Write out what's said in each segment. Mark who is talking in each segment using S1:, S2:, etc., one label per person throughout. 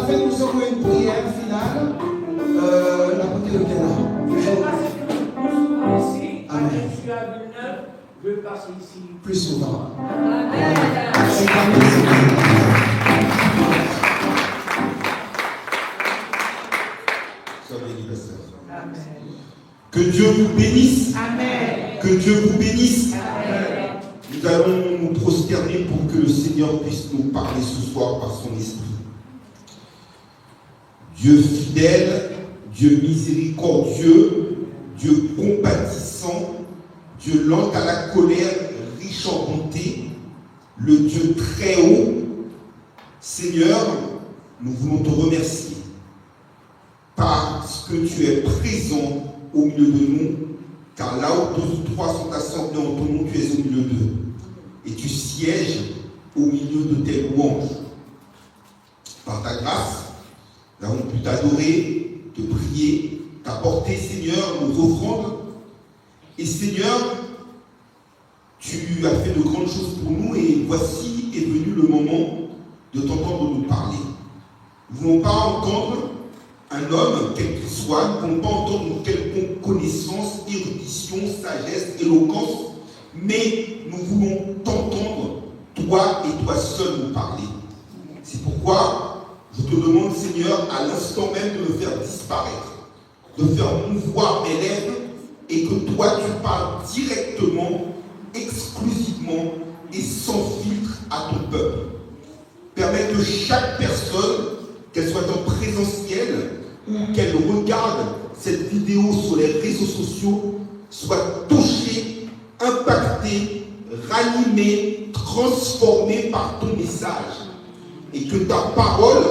S1: fait, nous avons une prière finale. La côté de Ghana. Amen. Je vais passer ici. Plus souvent. Amen.
S2: Que Dieu vous bénisse.
S3: Amen.
S2: Que Dieu vous bénisse.
S3: Amen.
S2: Nous allons nous prosterner pour que le Seigneur puisse nous parler ce soir par son esprit. Dieu fidèle, Dieu miséricordieux, Dieu compatissant, Dieu lent à la colère, riche en bonté, le Dieu très haut. Seigneur, nous voulons te remercier parce que tu es présent au milieu de nous, car là où 2 ou 3 sont assemblés en ton nom, tu es au milieu d'eux. Et tu sièges au milieu de tes louanges. Par ta grâce, nous avons pu t'adorer, te prier, t'apporter, Seigneur, nos offrandes. Et Seigneur, tu as fait de grandes choses pour nous et voici est venu le moment de t'entendre nous parler. Nous ne voulons pas entendre un homme, quel qu'il soit, nous ne voulons pas entendre une quelconque connaissance, érudition, sagesse, éloquence, mais nous voulons t'entendre, toi et toi seul nous parler. C'est pourquoi je te demande, Seigneur, à l'instant même de me faire disparaître, de faire mouvoir mes lèvres et que toi tu parles directement, exclusivement et sans filtre à ton peuple. Permets que chaque personne, qu'elle soit en présentiel ou qu'elle regarde cette vidéo sur les réseaux sociaux, soit touchée, impactée, ranimée, transformée par ton message. Et que ta parole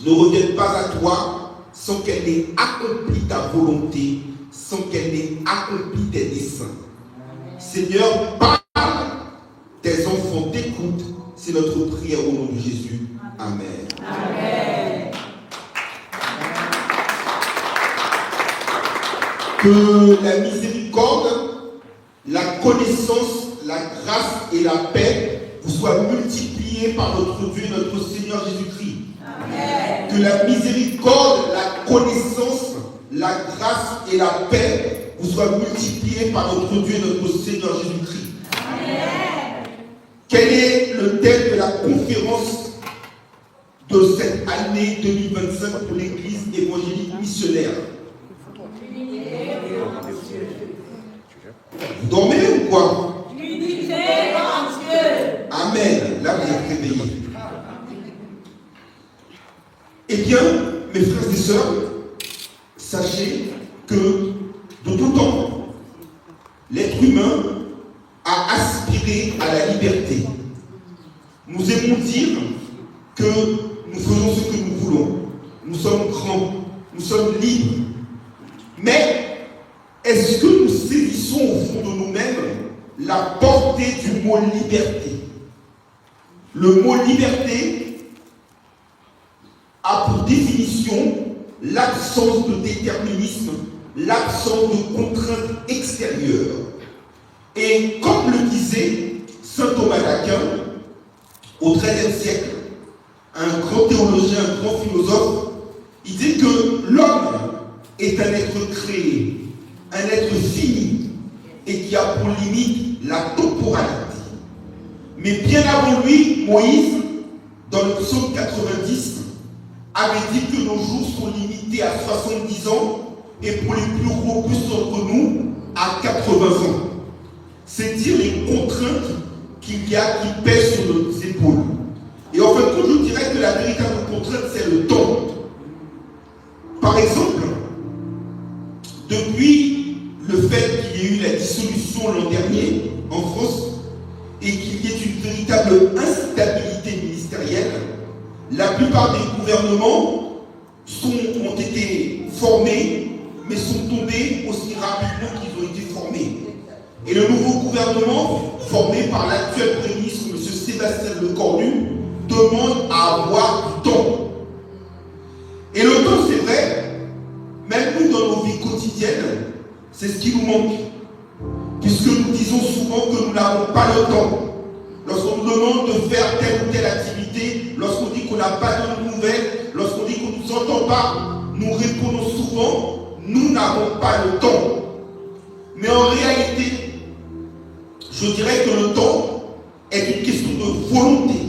S2: ne revienne pas à toi sans qu'elle ait accompli ta volonté, sans qu'elle ait accompli tes desseins. Seigneur, parle, tes enfants t'écoutent. C'est notre prière au nom de Jésus. Amen.
S3: Amen.
S2: Que la miséricorde, la connaissance, la grâce et la paix vous soient multipliées par notre Dieu, notre Seigneur Jésus-Christ.
S3: Amen.
S2: Que la miséricorde, la connaissance, la grâce et la paix vous soient multipliées par notre Dieu, notre Seigneur Jésus-Christ.
S3: Amen. Quel
S2: est le thème de la conférence de cette année 2025 pour l'Église évangélique missionnaire? Vous dormez ou quoi?
S3: L'unité en Dieu.
S2: Amen. Là, vous êtes réveillés. Eh bien, mes frères et sœurs, sachez que de tout temps, l'être humain a aspiré à la liberté. Nous aimons dire que nous faisons ce que nous voulons. Nous sommes grands, nous sommes libres. Mais est-ce que nous saisissons au fond de nous-mêmes la portée du mot liberté? Le mot liberté a pour définition l'absence de déterminisme, l'absence de contraintes extérieures. Et comme le disait saint Thomas d'Aquin au XIIIe siècle, un grand théologien, un grand philosophe, il dit que l'homme est un être créé, un être fini et qui a pour limite la temporalité. Mais bien avant lui, Moïse, dans le psaume 90, avait dit que nos jours sont limités à 70 ans et pour les plus robustes d'entre nous, à 80 ans. C'est dire les contraintes qu'il y a qui pèsent sur nos épaules. Et en fait, je dirais que la véritable contrainte, c'est le temps. Par exemple, depuis le fait qu'il y ait eu la dissolution l'an dernier en France et qu'il y ait une véritable instabilité ministérielle, la plupart des gouvernements ont été formés, mais sont tombés aussi rapidement qu'ils ont été formés. Et le nouveau gouvernement, formé par l'actuel Premier ministre, M. Sébastien Lecornu, demande à avoir du temps. Et le temps, c'est vrai, même nous, dans nos vies quotidiennes, c'est ce qui nous manque. Puisque nous disons souvent que nous n'avons pas le temps. Lorsqu'on nous demande de faire telle ou telle activité, lorsqu'on dit qu'on n'a pas de nouvelles, lorsqu'on dit qu'on ne nous entend pas, nous répondons souvent, nous n'avons pas le temps. Mais en réalité, je dirais que le temps est une question de volonté.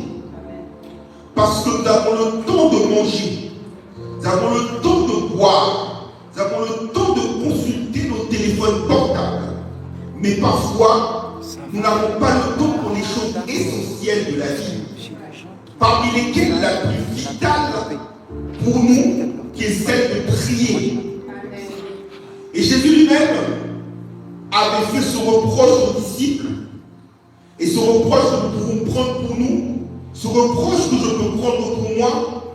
S2: Parce que nous avons le temps de manger, nous avons le temps de boire, nous avons le temps de consulter nos téléphones portables. Mais parfois, nous n'avons pas le temps pour les choses essentielles de la vie, parmi lesquelles la plus vitale pour nous, qui est celle de prier. Et Jésus lui-même avait fait ce reproche aux disciples, et ce reproche que nous pouvons prendre pour nous, ce reproche que je peux prendre pour moi,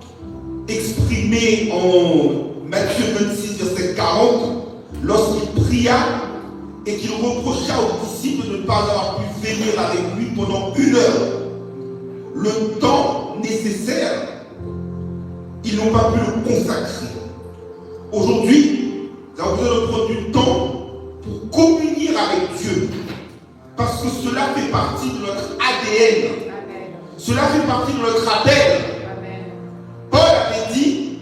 S2: exprimé en Matthieu 26, verset 40, lorsqu'il pria et qu'il reprocha aux disciples de ne pas avoir pu venir avec lui pendant 1 heure. Le temps nécessaire, ils n'ont pas pu le consacrer. Aujourd'hui, nous avons besoin de prendre du temps pour communier avec Dieu. Parce que cela fait partie de notre ADN. Cela fait partie de notre appel. Paul avait dit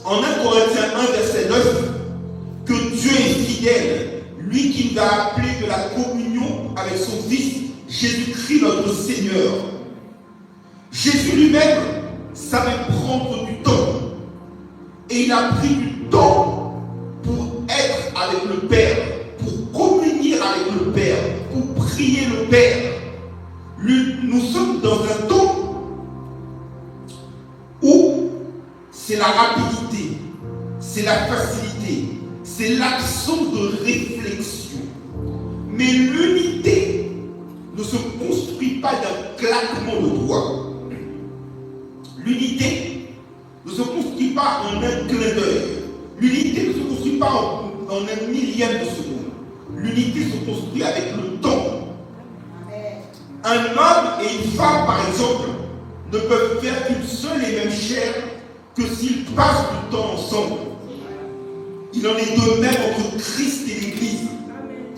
S2: en 1 Corinthiens 1, verset 9, que Dieu est fidèle, lui qui nous a appelés de la communion avec son Fils, Jésus-Christ notre Seigneur. Jésus lui-même savait prendre du temps. Et il a pris du temps pour être avec le Père, pour communier avec le Père, pour prier le Père. Nous sommes dans un temps où c'est la rapidité, c'est la facilité, c'est l'absence de réflexion. Mais l'unité ne se construit pas d'un claquement de doigts. L'unité ne se construit pas en un clin d'œil. L'unité ne se construit pas en un millième de seconde. L'unité se construit avec le temps. Un homme et une femme, par exemple, ne peuvent faire qu'une seule et même chair que s'ils passent du temps ensemble. Il en est de même entre Christ et l'Église.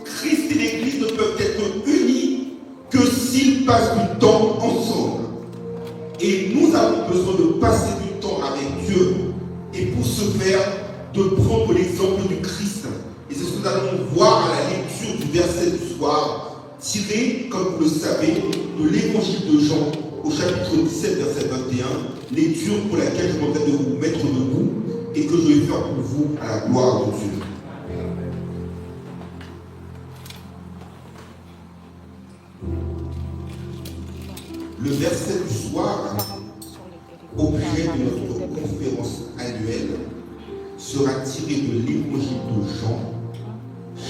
S2: Christ et l'Église ne peuvent être unis que s'ils passent du temps ensemble. Et nous avons besoin de passer du temps avec Dieu. Et pour ce faire, de prendre l'exemple du Christ. Et c'est ce que nous allons voir à la lecture du verset du soir, tiré, comme vous le savez, de l'évangile de Jean, au chapitre 17, verset 21, lecture pour laquelle je demanderai de vous mettre debout et que je vais faire pour vous à la gloire de Dieu. Le verset du soir, objet de notre conférence annuelle, sera tiré de l'évangile de Jean,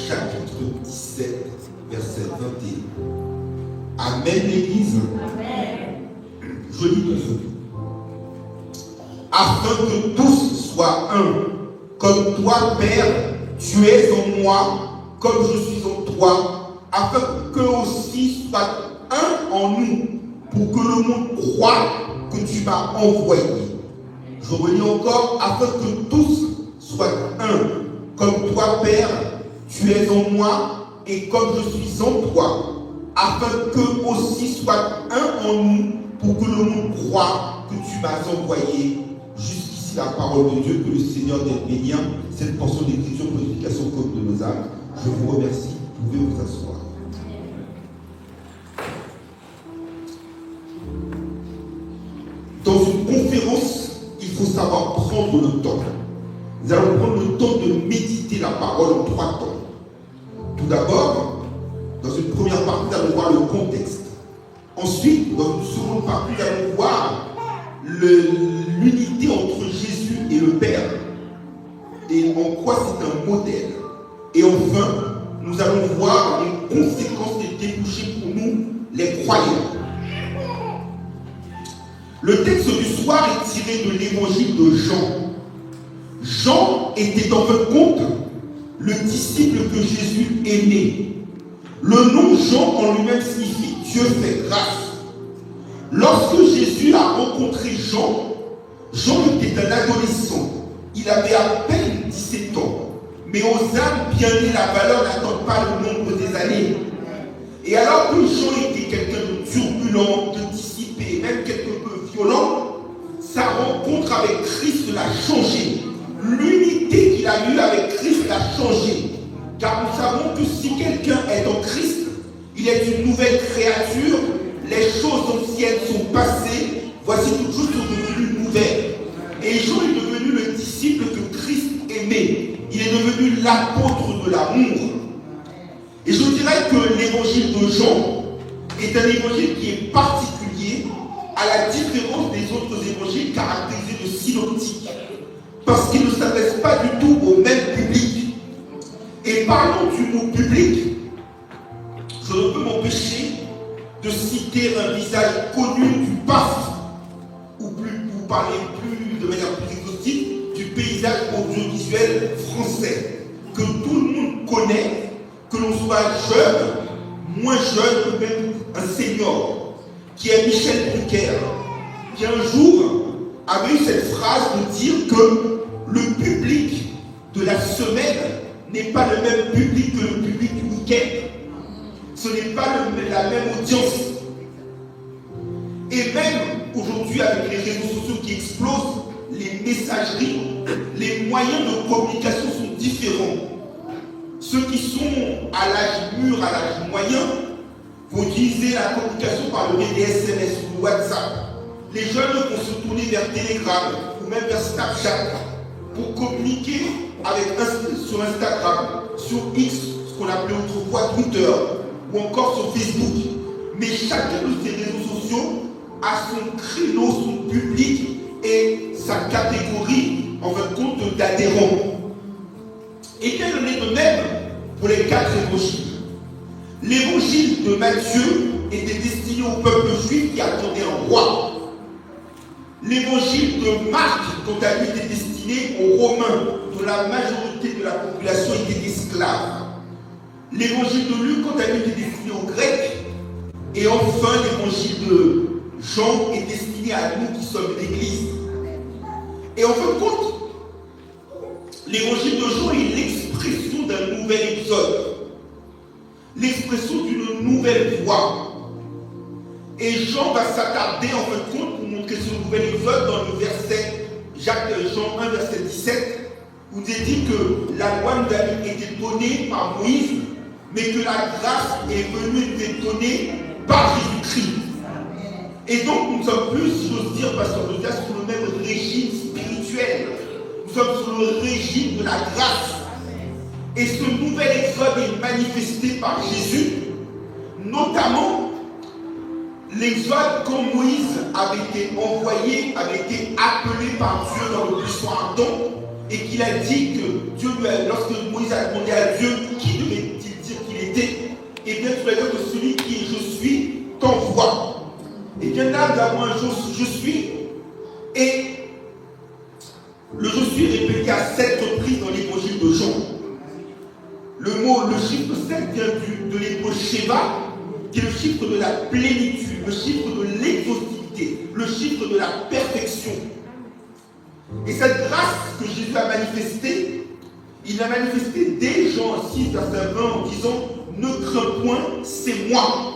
S2: chapitre 17, verset 21. Amen, l'Église. Amen. Je lis de ce. Afin que tous soient un, comme toi, Père, tu es en moi, comme je suis en toi, afin qu'eux aussi soient un en nous, pour que le monde croie que tu m'as envoyé. Je relis encore, afin que tous soient un, comme toi, Père, tu es en moi, et comme je suis en toi, afin qu'eux aussi soient un en nous, pour que le monde croie que tu m'as envoyé. Jusqu'ici la parole de Dieu, que le Seigneur bénisse cette portion d'écriture pour l'édification commune de nos âmes. Je vous remercie, vous pouvez vous asseoir. Dans une conférence, il faut savoir prendre le temps. Nous allons prendre le temps de méditer la parole en 3 temps. Tout d'abord, dans une première partie, nous allons voir le contexte. Ensuite, dans une seconde partie, nous allons voir l'unité entre Jésus et le Père. Et en quoi c'est un modèle. Et enfin, nous allons voir les conséquences et débouchés pour nous, les croyants. Le texte du soir est tiré de l'évangile de Jean. Jean était en fin de compte le disciple que Jésus aimait. Le nom Jean en lui-même signifie Dieu fait grâce. Lorsque Jésus a rencontré Jean, Jean était un adolescent. Il avait à peine 17 ans. Mais aux âmes bien nées, la valeur n'attend pas le nombre des années. Et alors que Jean était quelqu'un de turbulent, de dissipé, même quelque peu violent, rencontre avec Christ l'a changé. L'unité qu'il a eue avec Christ l'a changé. Car nous savons que si quelqu'un est en Christ, il est une nouvelle créature. Les choses anciennes sont passées. Voici toutes choses sont devenues nouvelles. Et Jean est devenu le disciple que Christ aimait. Il est devenu l'apôtre de l'amour. Et je dirais que l'évangile de Jean est un évangile qui est particulier à la différence des autres évangiles caractérisés de synoptiques. Parce qu'il ne s'adresse pas du tout au même public. Et parlant du mot public, je ne peux m'empêcher de citer un visage connu du pape, ou pour parler de manière plus exhaustive, du paysage audiovisuel français, que tout le monde connaît, que l'on soit jeune, moins jeune, ou même un senior, qui est Michel Drucker, qui un jour avait eu cette phrase de dire que le public de la semaine n'est pas le même public que le public du week-end. Ce n'est pas la même audience. Et même aujourd'hui, avec les réseaux sociaux qui explosent, les messageries, les moyens de communication sont différents. Ceux qui sont à l'âge mûr, à l'âge moyen, vont utiliser la communication par le biais des SMS ou WhatsApp. Les jeunes vont se tourner vers Telegram ou même vers Snapchat pour communiquer sur Instagram, sur X, ce qu'on appelait autrefois Twitter, ou encore sur Facebook. Mais chacun de ces réseaux sociaux a son créneau, son public et sa catégorie, en fin de compte, d'adhérents. Et bien, il en est de même pour les 4 évangiles. L'évangile de Matthieu était destiné au peuple juif qui attendait un roi. L'évangile de Marc, quant à lui, était destiné aux Romains, dont la majorité de la population était esclave. L'évangile de Luc, quant à lui, était destiné aux Grecs. Et enfin, l'évangile de Jean est destiné à nous qui sommes l'Église. Et en fin de compte, l'évangile de Jean est l'expression d'un nouvel exode, l'expression d'une nouvelle voie. Et Jean va s'attarder en fin de compte pour montrer ce nouvel exode dans le verset, Jean 1, verset 17, où il est dit que la loi nous avait été donnée par Moïse, mais que la grâce est venue être donnée par Jésus-Christ. Et donc nous ne sommes plus, si j'ose dire, pasteur de Dias, sur le même régime spirituel. Nous sommes sur le régime de la grâce. Et ce nouvel exode est manifesté par Jésus, notamment l'exode quand Moïse avait été envoyé, avait été appelé par Dieu dans le buisson ardent, et qu'il a dit que Dieu, lorsque Moïse a demandé à Dieu qui devait-il dire qu'il était, et bien tu vas dire que celui qui est je suis t'envoie. Et bien là, nous avons un jour je suis, et le je suis répété à 7 reprises dans l'évangile de Jean. Le chiffre 7 vient de l'hébreu Sheva, qui est le chiffre de la plénitude, le chiffre de l'exhaustivité, le chiffre de la perfection. Et cette grâce que Jésus a manifestée, il l'a manifestée dès Jean 6, verset 20, en disant « Ne crains point, c'est moi ».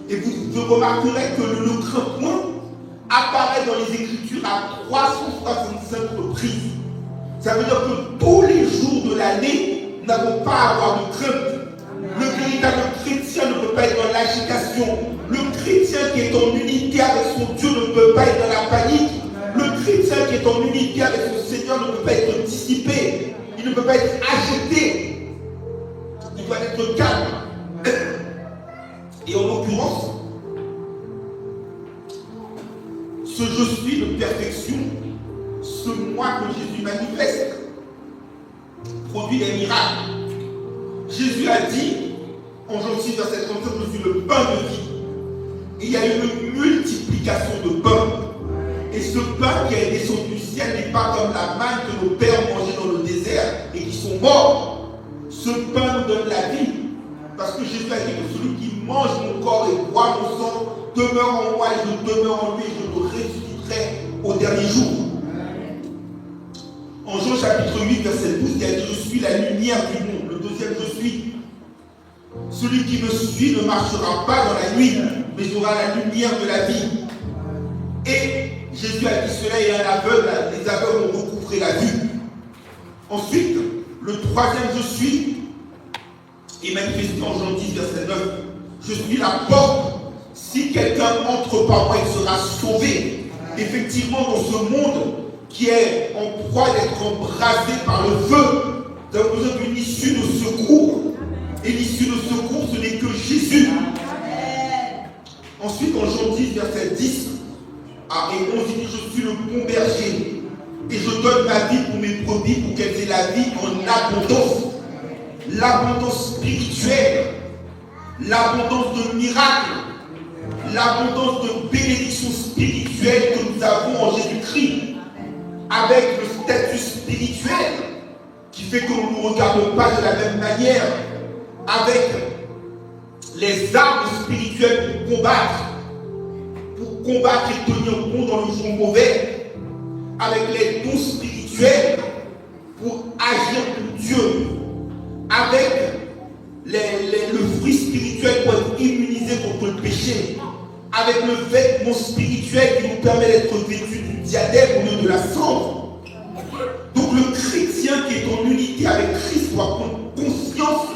S2: Et vous remarquerez que le « ne crains point » apparaît dans les Écritures à 365 reprises. Ça veut dire que tous les jours de l'année, nous n'avons pas à avoir de crainte. Le véritable chrétien ne peut pas être dans l'agitation. Le chrétien qui est en unité avec son Dieu ne peut pas être dans la panique. Le chrétien qui est en unité avec son Seigneur ne peut pas être dissipé. Il ne peut pas être agité. Il doit être calme. Et en l'occurrence, ce je suis de perfection, ce moi que Jésus manifeste, produit des miracles. Jésus a dit, en Jean 6, verset 37, je suis le pain de vie. Et il y a une multiplication de pain. Et ce pain qui est descendu du ciel n'est pas comme la manne que nos pères mangeaient dans le désert et qui sont morts. Ce pain nous donne la vie. Parce que Jésus a dit que celui qui mange mon corps et boit mon sang demeure en moi et je demeure en lui et je le ressusciterai au dernier jour. En Jean chapitre 8, verset 12, il a dit je suis la lumière du monde. Le deuxième je suis. Celui qui me suit ne marchera pas dans la nuit, mais aura la lumière de la vie. Et Jésus a dit cela et un aveugle, les aveugles ont recouvré la vue. Ensuite, le troisième je suis est manifesté en Jean 10, verset 9. Je suis la porte. Si quelqu'un entre par moi, il sera sauvé. Effectivement, dans ce monde qui est en proie d'être embrasé par le feu, nous avons besoin d'une issue de secours. Et l'issue de secours, ce n'est que Jésus. Ensuite, en Jean 10, verset 10 et 11, il dit, je suis le bon berger et je donne ma vie pour mes brebis pour qu'elles aient la vie en abondance. L'abondance spirituelle, l'abondance de miracles, l'abondance de bénédictions spirituelles que nous avons en Jésus-Christ, avec le statut spirituel qui fait que nous ne nous regardons pas de la même manière, avec les armes spirituelles pour combattre et tenir bon dans le jour mauvais, avec les dons spirituels pour agir pour Dieu, avec le fruit spirituel pour être immunisé contre le péché, avec le vêtement spirituel qui nous permet d'être vêtus du diadème au lieu de la cendre. Donc le chrétien qui est en unité avec Christ doit prendre conscience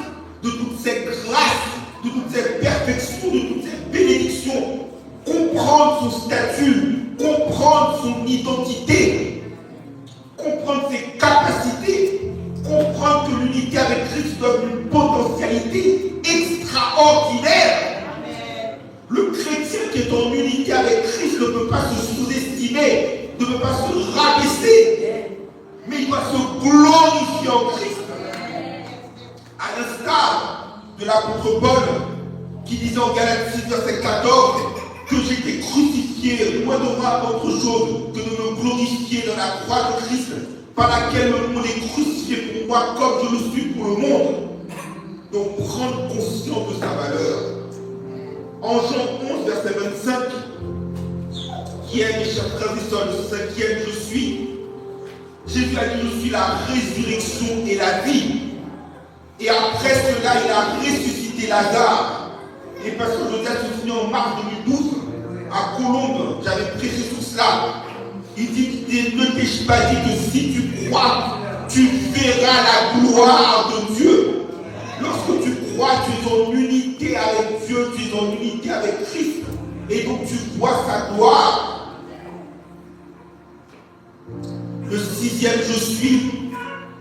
S2: de toutes ces grâces, de toutes ces perfections, de toutes ces bénédictions, comprendre son statut, comprendre son identité, comprendre ses capacités, comprendre que l'unité avec Christ donne une potentialité extraordinaire. Le chrétien qui est en unité avec Christ ne peut pas se sous-estimer, ne peut pas se rabaisser, mais il doit se glorifier en Christ. À l'instar de l'apôtre Paul qui disait en Galates 6, verset 14 que j'étais crucifié, loin de moi autre chose que de me glorifier dans la croix de Christ, par laquelle le monde est crucifié pour moi comme je le suis pour le monde. Donc prendre conscience de sa valeur. En Jean 11, verset 25, qui est, mes chers frères et sœurs, le cinquième je suis, Jésus a dit, je suis la résurrection et la vie. Et après cela, il a ressuscité Lazare. Et parce que Joseph se souvient en mars 2012, à Colombes, j'avais prêché sur cela. Il dit, ne t'ai-je pas dit que si tu crois, tu verras la gloire de Dieu. Lorsque tu crois, tu es en unité avec Dieu, tu es en unité avec Christ. Et donc tu vois sa gloire. Le sixième je suis,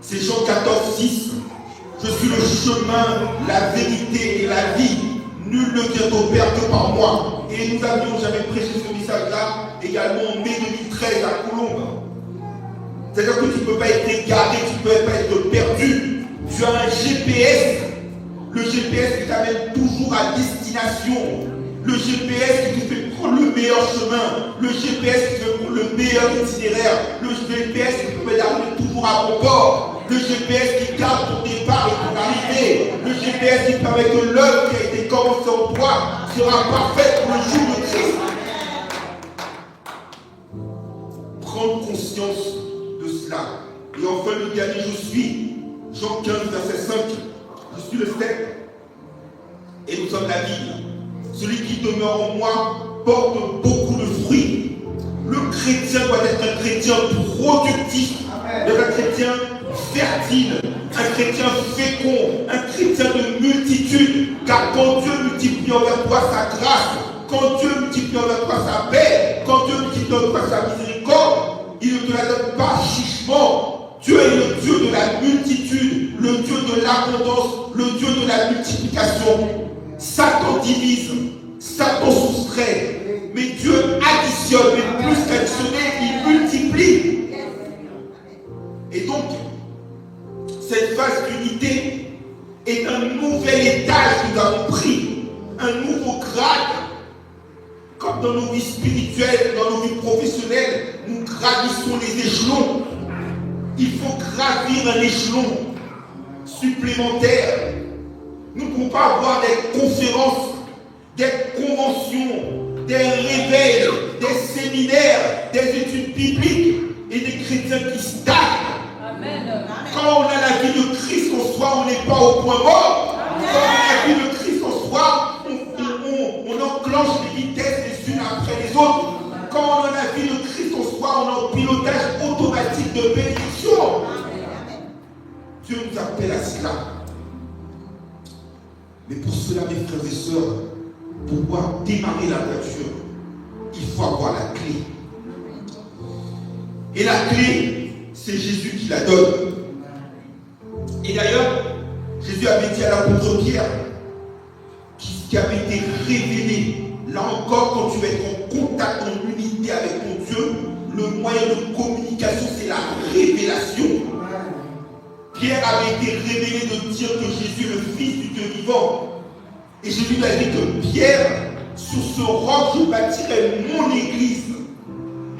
S2: c'est Jean 14, 6. Je suis le chemin, la vérité et la vie. Nul ne vient au Père que par moi. Et nous avions jamais prêché ce message-là également en mai 2013 à Colombes. C'est-à-dire que tu ne peux pas être égaré, tu ne peux pas être perdu. Tu as un GPS. Le GPS qui t'amène toujours à destination. Le GPS qui te fait prendre le meilleur chemin. Le GPS qui te fait prendre le meilleur itinéraire. Le GPS qui te permet d'arriver toujours à bon port. Le GPS qui garde ton départ et ton arrivée. Le GPS qui permet que l'œuvre qui a été commencée en toi sera parfaite pour le jour de Christ. Prendre conscience de cela. Et enfin, le dernier je suis, Jean 15, verset 5. Je suis le cep et nous sommes la vigne. Celui qui demeure en moi porte beaucoup de fruits. Le chrétien doit être un chrétien productif, un chrétien fertile, un chrétien fécond, un chrétien de multitude. Car quand Dieu multiplie envers toi sa grâce, quand Dieu multiplie envers toi sa paix, quand Dieu multiplie envers toi sa miséricorde, il ne te la donne pas chichement. Dieu est le Dieu de la multitude, le Dieu de l'abondance, le Dieu de la multiplication. Satan divise, Satan soustrait, mais Dieu additionne, mais plus qu'additionner, il multiplie. Et donc, cette phase d'unité est un nouvel étage que nous avons pris, un nouveau grade. Comme dans nos vies spirituelles, dans nos vies professionnelles, nous gravissons les échelons. Il faut gravir un échelon supplémentaire. Nous ne pouvons pas avoir des conférences, des conventions, des réveils, des séminaires, des études bibliques et des chrétiens qui stagnent. Amen. Quand on a la vie de Christ en soi, on n'est pas au point mort. Amen. Quand on a la vie de Christ en soi, on enclenche les vitesses les unes après les autres. Quand on a la vie de Christ en de bénédiction. Dieu nous appelle à cela. Mais pour cela, mes frères et sœurs, pour pouvoir démarrer la voiture, il faut avoir la clé. Et la clé, c'est Jésus qui la donne. Et d'ailleurs, Jésus avait dit à l'apôtre Pierre, qui avait été révélé, là encore, quand tu vas être en contact, en unité avec ton Dieu, le moyen de communication, c'est la révélation. Pierre avait été révélé de dire que Jésus est le Fils du Dieu vivant. Et Jésus lui a dit que Pierre, sur ce roc, je bâtirai mon église.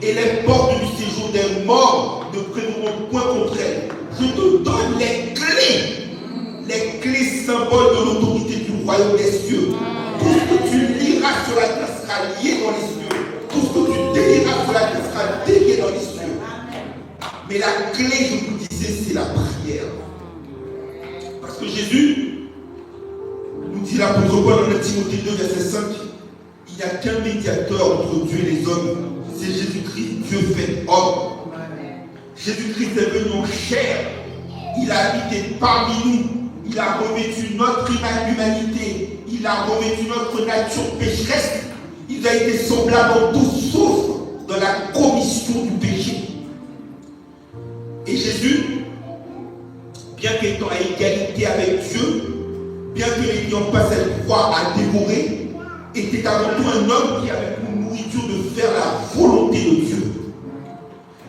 S2: Et les portes du séjour des morts ne prévaudront point contre elle. Je te donne les clés symboles de l'autorité du royaume des cieux. Tout ce que tu liras sur la terre sera lié dans les cieux. Tout ce que tu délieras sur la terre sera délié dans les cieux. Mais la clé, je vous disais, c'est la prière. Parce que Jésus nous dit l'apôtre Paul dans 1 Timothée 2, verset 5, il n'y a qu'un médiateur entre Dieu et les hommes. C'est Jésus-Christ, Dieu fait homme. Jésus-Christ est venu en chair. Il a habité parmi nous. Il a revêtu notre humanité. Il a revêtu notre nature pécheresse. Il a été semblable en tout sauf dans la commission du péché. Et Jésus, bien qu'étant à égalité avec Dieu, bien que n'ayant pas cette croix à dévorer, était avant tout un homme qui avait pour nourriture de faire la volonté de Dieu.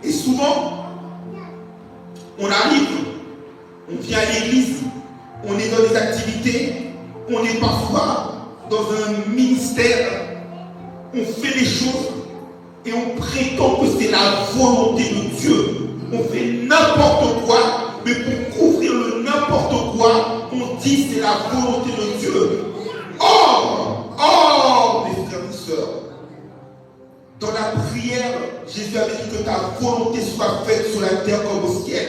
S2: Et souvent, on arrive, on vient à l'église, on est dans des activités, on est parfois dans un ministère, on fait des choses et on prétend que c'est la volonté de Dieu. On fait n'importe quoi, mais pour couvrir le n'importe quoi, on dit c'est la volonté de Dieu. Or, mes frères et sœurs, dans la prière, Jésus avait dit que ta volonté soit faite sur la terre comme au ciel.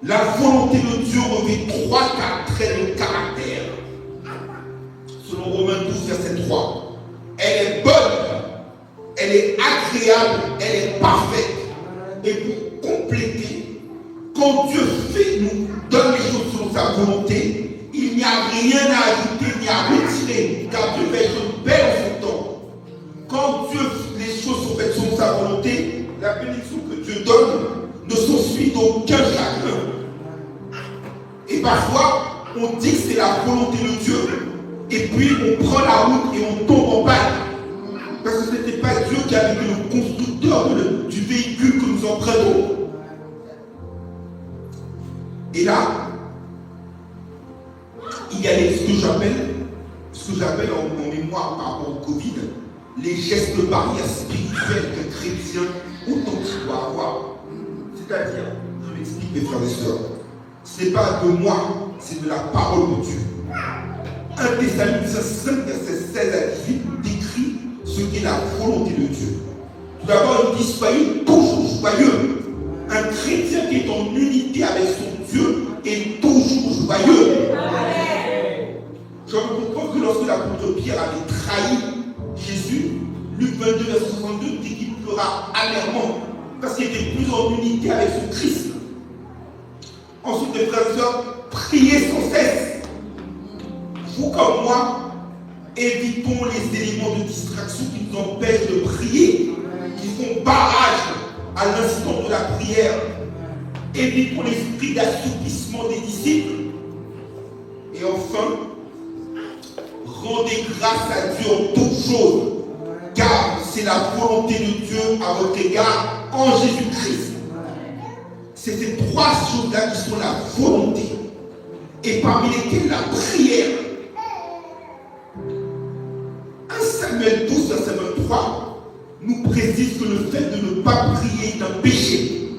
S2: La volonté de Dieu revêt 3 traits de caractère. Selon Romains 12, verset 3. Elle est bonne, elle est agréable, elle est parfaite. Et pour compléter, quand Dieu nous donne les choses selon sa volonté, il n'y a rien à ajouter ni à retirer, car Dieu fait les choses belles en son temps. Quand les choses sont faites selon sa volonté, la bénédiction que Dieu donne ne s'ensuit d'aucun chagrin. Et parfois, on dit que c'est la volonté de Dieu, et puis on prend la route et on tombe en panne. Parce que ce n'était pas Dieu qui avait été le constructeur du véhicule que nous empruntons. Et là, il y a ce que j'appelle en mémoire par rapport au Covid, les gestes barrières spirituelles qu'un chrétien authentique doit avoir. C'est-à-dire, je m'explique mes frères et sœurs, ce n'est pas de moi, c'est de la parole de Dieu. 1 Thessaloniciens 5, verset 16 à 18 décrit ce qu'est la volonté de Dieu. Tout d'abord, il dit soyez toujours joyeux. Un chrétien qui est en unité avec son Dieu est toujours joyeux. Je comprends que lorsque l'apôtre Pierre avait trahi Jésus, Luc 22, verset 62 dit qu'il pleura amèrement parce qu'il était plus en unité avec son Christ. Ensuite, mes frères et sœurs, priez sans cesse. Vous comme moi, évitons les éléments de distraction qui nous empêchent de prier, qui font barrage à l'instant de la prière. Évitons l'esprit d'assoupissement des disciples. Et enfin, rendez grâce à Dieu en toutes choses, car c'est la volonté de Dieu à votre égard en Jésus-Christ. C'est ces 3 choses-là qui sont la volonté, et parmi lesquelles la prière. 1 Samuel 12, verset 23 nous précise que le fait de ne pas prier est un péché.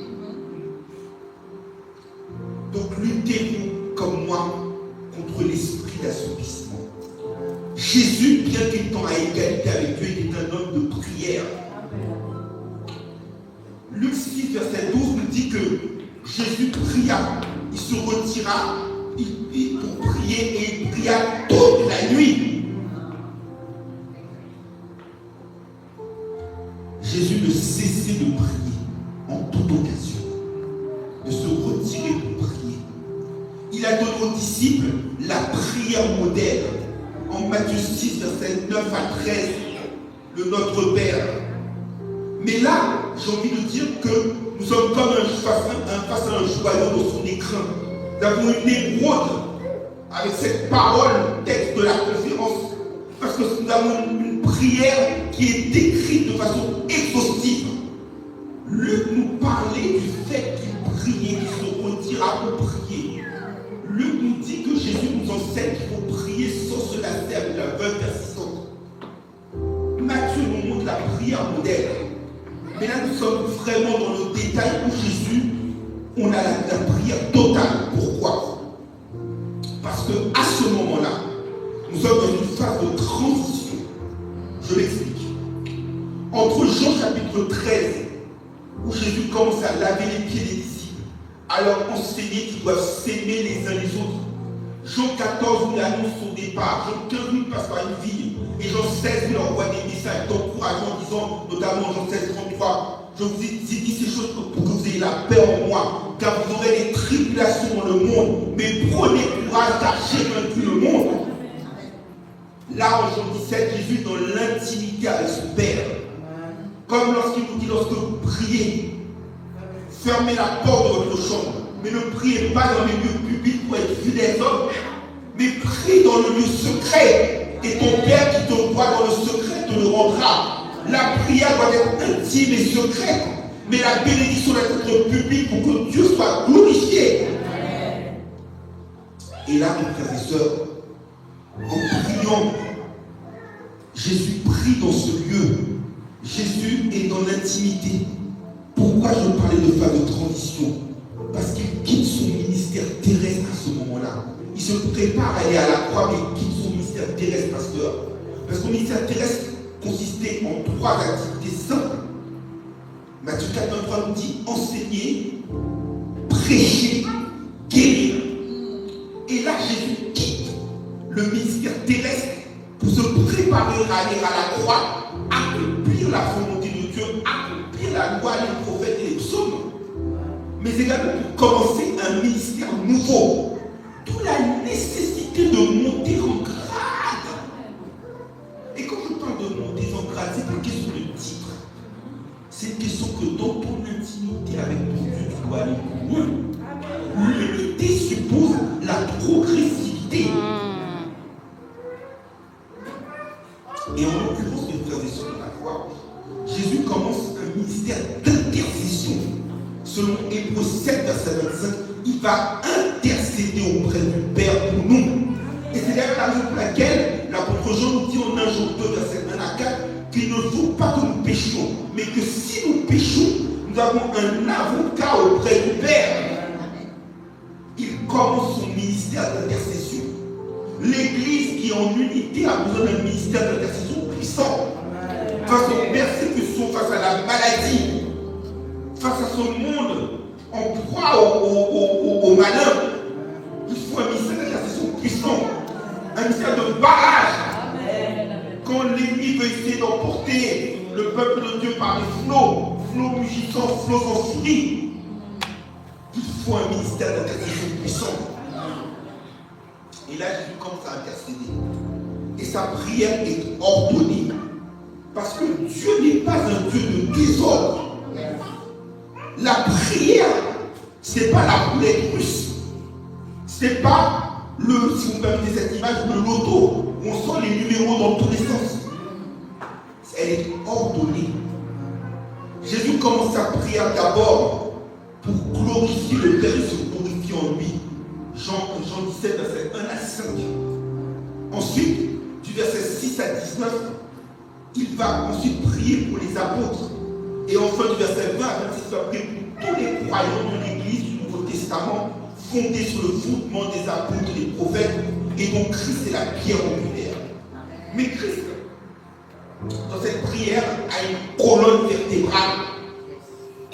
S2: Donc luttez-vous comme moi contre l'esprit d'assoupissement. Jésus, bien qu'étant à égalité avec Dieu, était un homme de prière. Luc 6, verset 12 nous dit que Jésus pria, il se retira pour prier et il pria toute la nuit. Jésus ne cessait de prier en toute occasion. disciples la prière modèle. En Matthieu 6, versets 9 à 13, le Notre Père. Mais là, j'ai envie de dire que nous sommes comme face à un joyau dans son écran. Nous avons une émeraude avec cette parole, texte de la conférence, parce que nous avons une prière qui est décrite de façon exhaustive. Luc nous parlait du fait qu'il priait, qu'il se retira pour prier. Luc nous dit que Jésus nous enseigne qu'il faut prier sans se lasser avec la veuve persistante. Matthieu nous montre la prière modèle. Mais là, nous sommes vraiment dans le détail où Jésus, on a la prière totale. Pourquoi? Parce qu'à ce moment-là, nous sommes dans une phase de transition. Je m'explique. Entre Jean chapitre 13, où Jésus commence à laver les pieds des disciples, à leur enseigner qu'ils doivent s'aimer les uns les autres. Jean 14, où il annonce son départ. Jean 15, où il passe par une ville. Et Jean 16, où il envoie des messages d'encouragement en disant, notamment Jean 16, 33, je vous ai dit ces choses pour que vous ayez la paix en moi, car vous aurez des tribulations dans le monde, mais prenez courage car j'ai vaincu le monde. Là, en Jean 17, Jésus est dans l'intimité avec son Père. Comme lorsqu'il nous dit, lorsque vous priez, fermez la porte de votre chambre, mais ne priez pas dans les lieux publics pour être vu des hommes, mais prie dans le lieu secret, et ton Père qui te voit dans le secret te le rendra. La prière doit être intime et secrète, mais la bénédiction doit être publique pour que Dieu soit glorifié. Et là, mes frères et sœurs, en priant, Jésus prie dans ce lieu. Jésus est dans l'intimité. Pourquoi je parlais de phase de transition? Parce qu'il quitte son ministère terrestre à ce moment-là. Il se prépare à aller à la croix, mais il quitte son ministère terrestre, pasteur. Parce que son ministère terrestre consistait en 3 activités simples. Matthieu 4, 23 nous dit enseigner, prêcher, guérir. Et là, Jésus quitte le ministère terrestre pour se préparer à aller à la croix, accomplir la volonté de Dieu, accomplir la loi, les prophètes et les psaumes, mais également pour commencer un ministère nouveau. D'où la nécessité de monter en grade. Et quand je parle de monter en grade, c'est pas une question de titre. C'est une question que dans ton intimité avec ton Dieu, tu dois aller plus loin. L'unité suppose la progressivité. Et en l'occurrence, mes frères et sœurs de la foi, Jésus commence un ministère d'intercession. Selon Hébreux 7, verset 25, il va intercéder auprès du Père pour nous. Et c'est d'ailleurs la raison pour laquelle l'apôtre Jean nous dit en 1 Jean 2, verset 1 à 4, qu'il ne faut pas que nous péchions, mais que si nous péchons, nous avons un avocat auprès du Père. Il commence son ministère d'intercession. L'Église qui est en unité a besoin d'un ministère d'intercession puissant. Face aux persécutions, face à la maladie, face à ce monde en proie au malin, il faut un ministère d'intercession puissant, un ministère de barrage. Quand l'ennemi veut essayer d'emporter le peuple de Dieu par les flots mugissants, flots en furie, il faut un ministère d'intercession puissant. Et là, Jésus commence à intercéder. Et sa prière est ordonnée. Parce que Dieu n'est pas un Dieu de désordre. La prière, ce n'est pas la roulette russe. Ce n'est pas si vous permettez cette image, le loto, où on sent les numéros dans tous les sens. Elle est ordonnée. Jésus commence sa prière d'abord pour glorifier le Père et se glorifier en lui. Jean 17, verset 1 à 5. Ensuite, du verset 6 à 19, il va ensuite prier pour les apôtres. Et enfin, du verset 20 à 26, il va prier pour tous les croyants de l'Église du Nouveau Testament, fondés sur le fondement des apôtres et des prophètes, et dont Christ est la pierre angulaire. Mais Christ, dans cette prière, a une colonne vertébrale.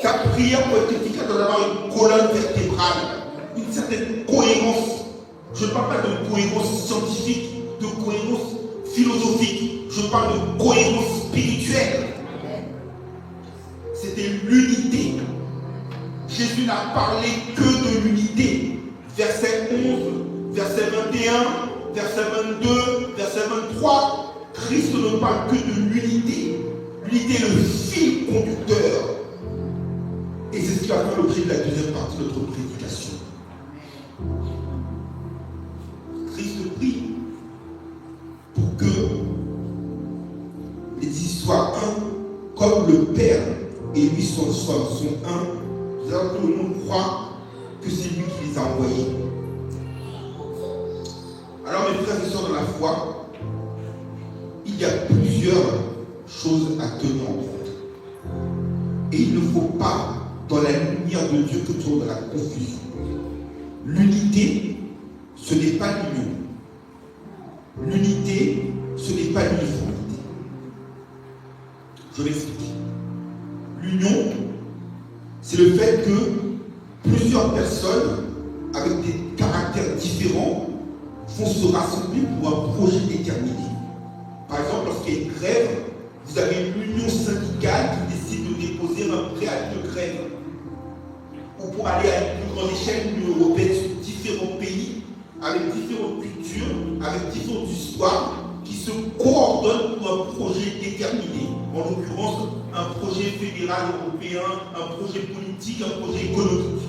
S2: Ta prière pour être efficace doit avoir une colonne vertébrale, une certaine cohérence. Je ne parle pas de cohérence scientifique, de cohérence philosophique, je parle de cohérence spirituelle. C'était l'unité. Jésus n'a parlé que de l'unité. Verset 11, verset 21, verset 22, verset 23, Christ ne parle que de l'unité. L'unité est le fil conducteur. Et c'est ce qui va faire l'objet de la deuxième partie de notre prédication. Christ prie pour que les dix soient un, comme le Père et lui sont un. Nous allons que le monde croit que c'est lui qui les a envoyés. Alors mes frères et sœurs dans la foi, il y a plusieurs choses à tenir en compte. Et il ne faut pas, dans la lumière de Dieu, que tu sois dans la confusion. L'unité, ce n'est pas l'union. L'unité, ce n'est pas l'uniformité. Je l'explique. L'union, c'est le fait que plusieurs personnes avec des caractères différents vont se rassembler pour un projet déterminé. Par exemple, lorsqu'il y a une grève, vous avez une union syndicale qui décide de déposer un préavis de grève. Ou pour aller à une plus grande échelle, l'Union européenne sur différents pays, avec différentes cultures, avec différentes histoires, qui se coordonnent pour un projet déterminé. En l'occurrence, un projet fédéral européen, un projet politique, un projet économique.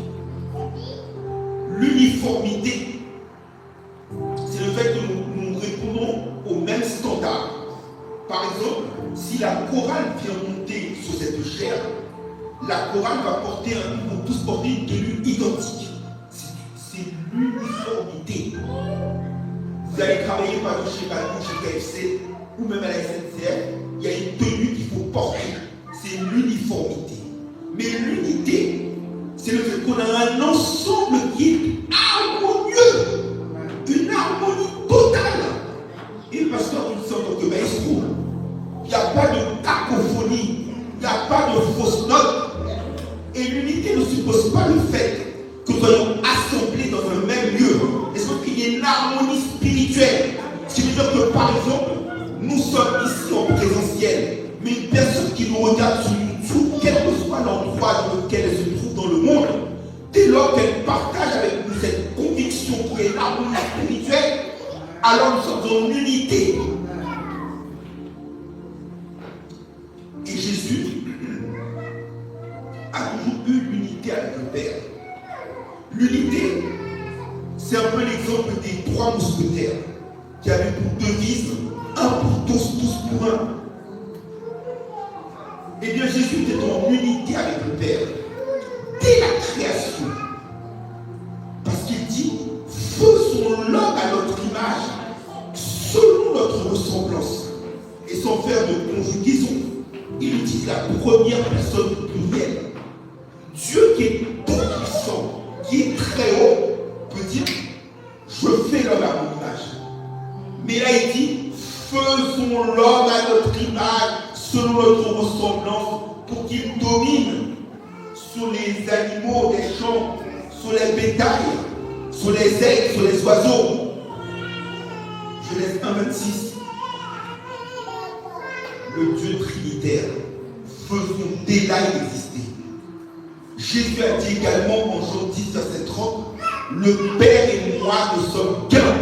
S2: L'uniformité, c'est le fait que nous répondons aux mêmes standards. Par exemple, si la chorale vient monter sur cette chaire, la chorale va porter ils vont tous porter une tenue identique. C'est l'uniformité. Vous allez travailler par exemple chez Balou, chez KFC ou même à la SNCF, il y a une tenue qu'il faut porter. C'est l'uniformité. Mais l'unité, c'est le fait qu'on a un ensemble qui est harmonieux. Une harmonie totale. Et le pasteur nous dit en tant que maestro, il n'y a pas de cacophonie, il n'y a pas de fausses notes. Et l'unité ne suppose pas le fait que nous soyons assemblés dans un même lieu. Il faut qu'il y ait une harmonie spirituelle. Ce qui veut dire que, par exemple, nous sommes ici en présentiel, mais une personne qui nous regarde sur YouTube, quel que soit l'endroit dans lequel elle se trouve dans le monde, dès lors qu'elle partage avec nous cette conviction qui est l'harmonie spirituelle, alors nous sommes en unité. Et Jésus a toujours eu l'unité avec le Père. L'unité, c'est un peu l'exemple des trois mousquetaires qui avaient pour devise un pour tous, tous pour un. Eh bien, Jésus était en unité avec le Père dès la création. Parce qu'il dit, faisons l'homme à notre image, selon notre ressemblance. Et sans faire de conjugaison, il utilise la première personne du pluriel. Dieu qui est tout puissant, qui est très haut, peut dire, je fais l'homme à mon image. Mais là il dit, faisons l'homme à notre image, selon notre ressemblance, pour qu'il domine sur les animaux des champs, sur les bétails, sur les aigles, sur les oiseaux. Genèse 1,26. Le Dieu trinitaire, faisons dès là exister. Jésus a dit également en Jean 10, verset 30, le Père et moi ne sommes qu'un.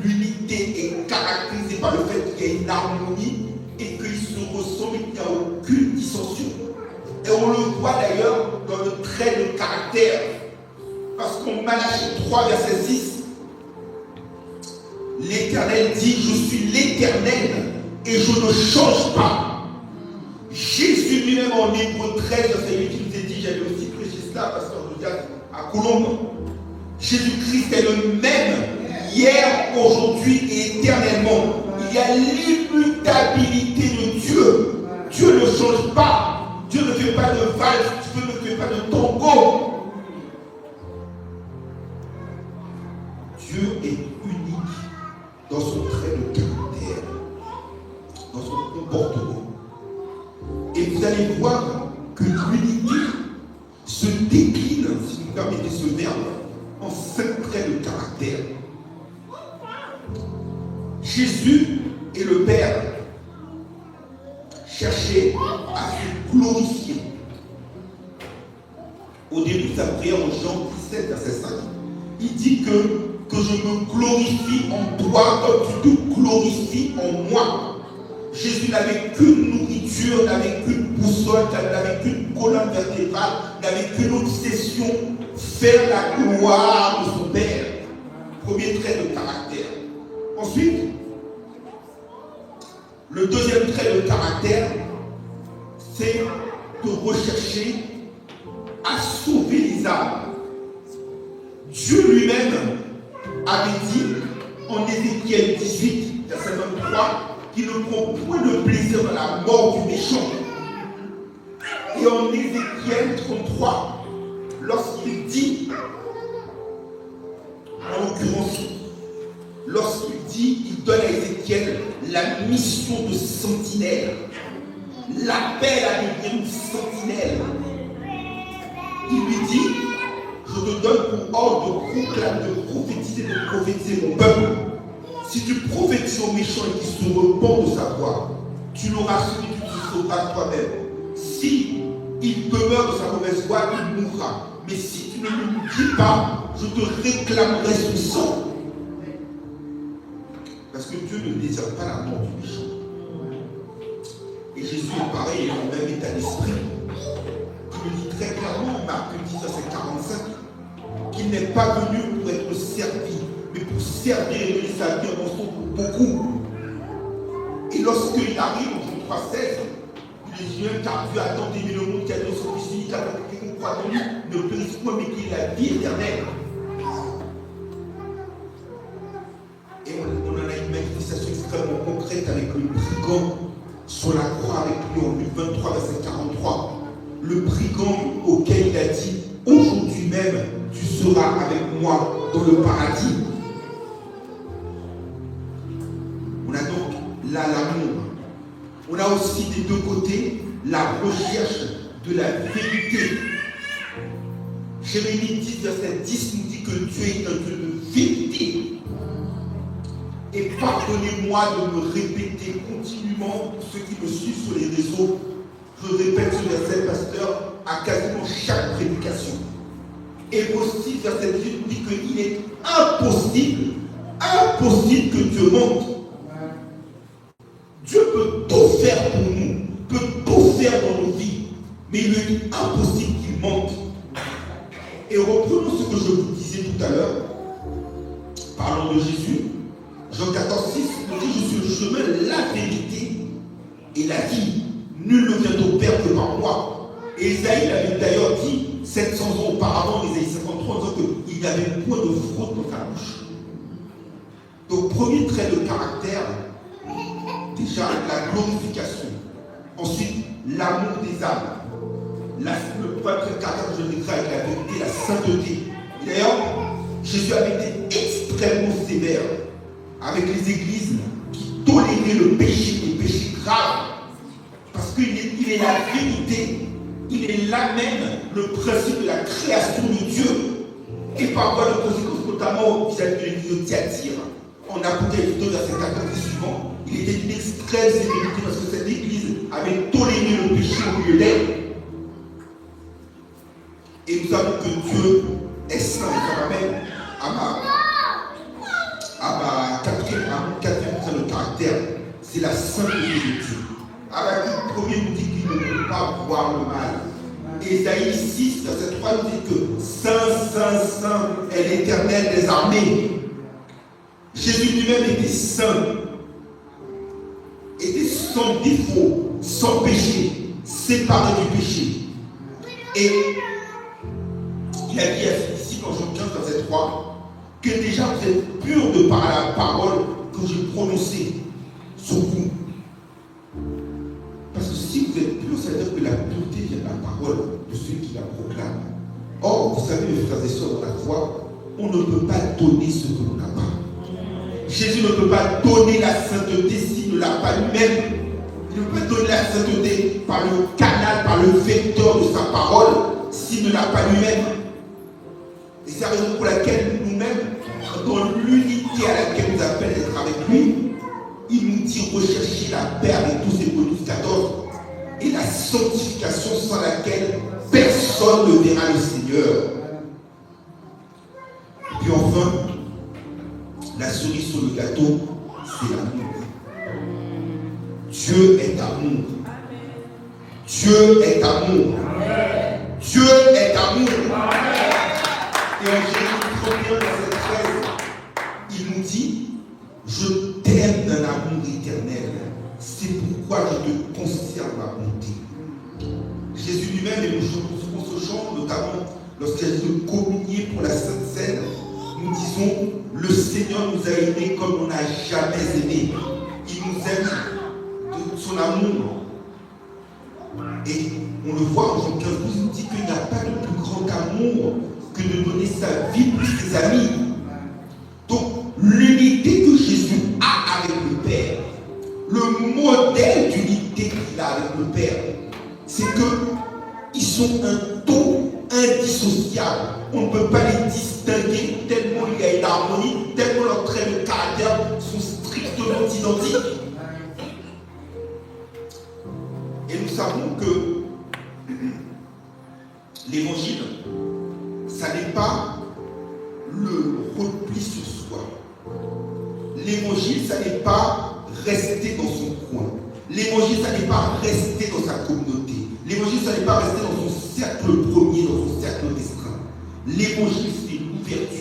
S2: L'unité est caractérisée par le fait qu'il y a une harmonie et qu'ils se ressemblent, il n'y a aucune dissension. Et on le voit d'ailleurs dans le trait de caractère. Parce qu'en Malachie 3, verset 6, l'Éternel dit, je suis l'Éternel et je ne change pas. Jésus lui-même en Hébreux 13, verset 8, il nous a dit, j'avais aussi prêché cela, pasteur Josias, à Colombe. Jésus-Christ est le même hier, aujourd'hui et éternellement. Il y a l'immutabilité de Dieu. Dieu ne change pas. Dieu ne fait pas de valse, Dieu ne fait pas de tango. Dieu est unique dans son trait de caractère, dans son comportement. Et vous allez voir que l'unité se décline, si vous me permettez ce verbe, en 5 traits de caractère. Jésus et le Père cherchaient à se glorifier. Au début de sa prière en Jean 17, verset 5, il dit que je me glorifie en toi comme tu te glorifies en moi. Jésus n'avait qu'une nourriture, n'avait qu'une boussole, n'avait qu'une colonne vertébrale, n'avait qu'une obsession, faire la gloire de son Père. Premier trait de caractère. Ensuite, le deuxième trait de caractère, c'est de rechercher à sauver les âmes. Dieu lui-même avait dit en Ézéchiel 18, verset 23, qu'il ne prend point de plaisir dans la mort du méchant. Et en Ézéchiel 33, lorsqu'il dit, en l'occurrence, lorsqu'il dit, il donne à Ézéchiel la mission de sentinelle, l'appel à devenir une sentinelle. Il lui dit, je te donne pour ordre de prophétiser mon peuple. Si tu prophétises au méchant et qu'il se repent de sa voie, tu l'auras suivi, tu te sauveras toi-même. Si il demeure de sa mauvaise voie, il mourra. Mais si tu ne le dis pas, je te réclamerai son sang. Parce que Dieu ne désire pas la mort du méchant. Et Jésus est pareil, il est en même état d'esprit. Il me dit très clairement, Marc 10, verset 45, qu'il n'est pas venu pour être servi, mais pour servir et donner sa vie en rançon pour beaucoup. Et lorsqu'il arrive en Jean 3,16, il dit car Dieu a tant aimé le monde qu'il a donné son Fils unique afin que quiconque croit en lui ne périsse point, mais qu'il ait la vie éternelle. Et on en a une manifestation extrêmement concrète avec le brigand sur la croix avec lui en Luc 23, verset 43. Le brigand auquel il a dit aujourd'hui même tu seras avec moi dans le paradis. On a donc là l'amour. On a aussi des deux côtés la recherche de la vérité. Jérémie 10, verset 10 nous dit que Dieu est un Dieu de vérité. Et pardonnez-moi de me répéter continuellement, pour ceux qui me suivent sur les réseaux, je répète ce verset, pasteur, à quasiment chaque prédication. Et aussi, verset 18 nous dit qu'il est impossible que Dieu mente. Dieu peut tout faire pour nous, peut tout faire dans nos vies, mais il est impossible qu'il mente. Et reprenons ce que je vous disais tout à l'heure, parlons de Jésus. Jean 14, 6 nous dit, je suis le chemin, la vérité et la vie. Nul ne vient au Père que par moi. Et Isaïe l'avait d'ailleurs dit 700 ans auparavant, Isaïe 53, en disant qu'il n'y avait point de fraude dans sa bouche. Donc, premier trait de caractère, déjà la glorification. Ensuite, l'amour des âmes. Le premier trait de caractère que je décris avec la vérité, la sainteté. D'ailleurs, Jésus avait été extrêmement sévère avec les églises qui toléraient le péché, les péchés graves. Parce qu'il est la vérité, il est là même le principe de la création de Dieu. Et par voie de conséquence, notamment vis-à-vis de l'église de Thyatire, en Apocalypse 2, verset 14 et suivant, il était d'une extrême sévérité parce que cette église avait toléré le péché au milieu d'elle. Et nous savons que Dieu est saint. Et ça m'amène à ma quatrième trait de caractère, c'est la sainteté de Dieu. Habakkuk 1er nous dit qu'il ne peut pas voir le mal. Ésaïe 6, verset 3 nous dit que Saint, Saint, Saint est l'Éternel des armées. Jésus lui-même était saint, était sans défaut, sans péché, séparé du péché. Et il a dit à ses disciples en Jean 15, verset 3, que déjà vous êtes purs de par la parole que j'ai prononcée sur vous. Parce que si vous êtes purs, ça veut dire que la pureté vient de la parole de celui qui la proclame. Or, vous savez, mes frères et sœurs, dans la foi, on ne peut pas donner ce que l'on n'a pas. Jésus ne peut pas donner la sainteté s'il ne l'a pas lui-même. Il ne peut pas donner la sainteté par le canal, par le vecteur de sa parole, s'il ne l'a pas lui-même. Et c'est la raison pour laquelle nous-mêmes, dans l'unité à laquelle nous appelle d'être avec lui, il nous dit rechercher la paix avec tous ces 14 et la sanctification sans laquelle personne ne verra le Seigneur. Et puis puis enfin, la cerise sur le gâteau, c'est l'amour. Dieu est amour. Dieu est amour. Dieu est amour. Et en Jérémie 31, verset 13, il nous dit, je t'aime d'un amour éternel. C'est pourquoi je te conserve ma bonté. Jésus lui-même, et nous chantons ce chant, notamment lorsqu'il y a de communier pour la Sainte Seine, nous disons, le Seigneur nous a aimés comme on n'a jamais aimé. Il nous aime de son amour. Et on le voit en Jean 15, il nous dit qu'il n'y a pas de plus grand amour que de donner sa vie pour ses amis. Donc, l'unité que Jésus a avec le Père, le modèle d'unité qu'il a avec le Père, c'est qu'ils sont un tout indissociable. On ne peut pas les distinguer tellement il y a une harmonie, tellement leurs traits de caractère sont strictement identiques. Et nous savons que l'évangile, ça n'est pas le repli sur soi. L'évangile, ça n'est pas rester dans son coin. L'évangile, ça n'est pas rester dans sa communauté. L'évangile, ça n'est pas rester dans son cercle premier, dans son cercle restreint. L'évangile, c'est l'ouverture.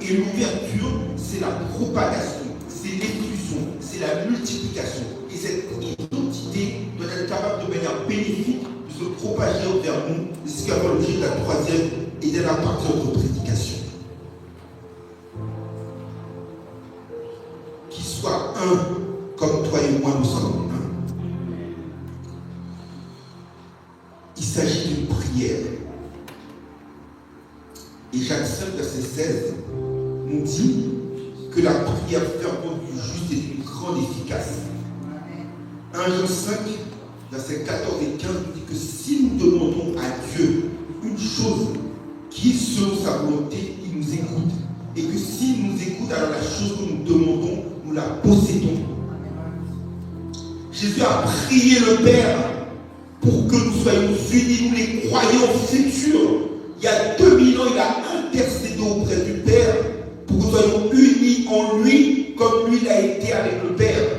S2: Et l'ouverture, c'est la propagation, c'est l'effusion, c'est la multiplication. Et cette identité doit être capable de manière bénéfique de se propager vers nous. C'est ce qui a fait l'objet de la troisième et de la partie de notre prédication. Qu'il soit un, comme toi et moi nous sommes un. Il s'agit d'une prière. Et Jacques 5, verset 16, nous dit que la prière fervente du juste est d'une grande efficace. 1 Jean 5, verset 14 et 15 nous dit que si nous demandons à Dieu une chose qui est selon sa volonté, il nous écoute. Et que s'il nous écoute, alors la chose que nous demandons, nous la possédons. Jésus a prié le Père pour que nous soyons unis, nous les croyants futurs. Il y a 2000 ans, il a intercédé auprès du Père pour que nous soyons unis en lui comme lui l'a été avec le Père.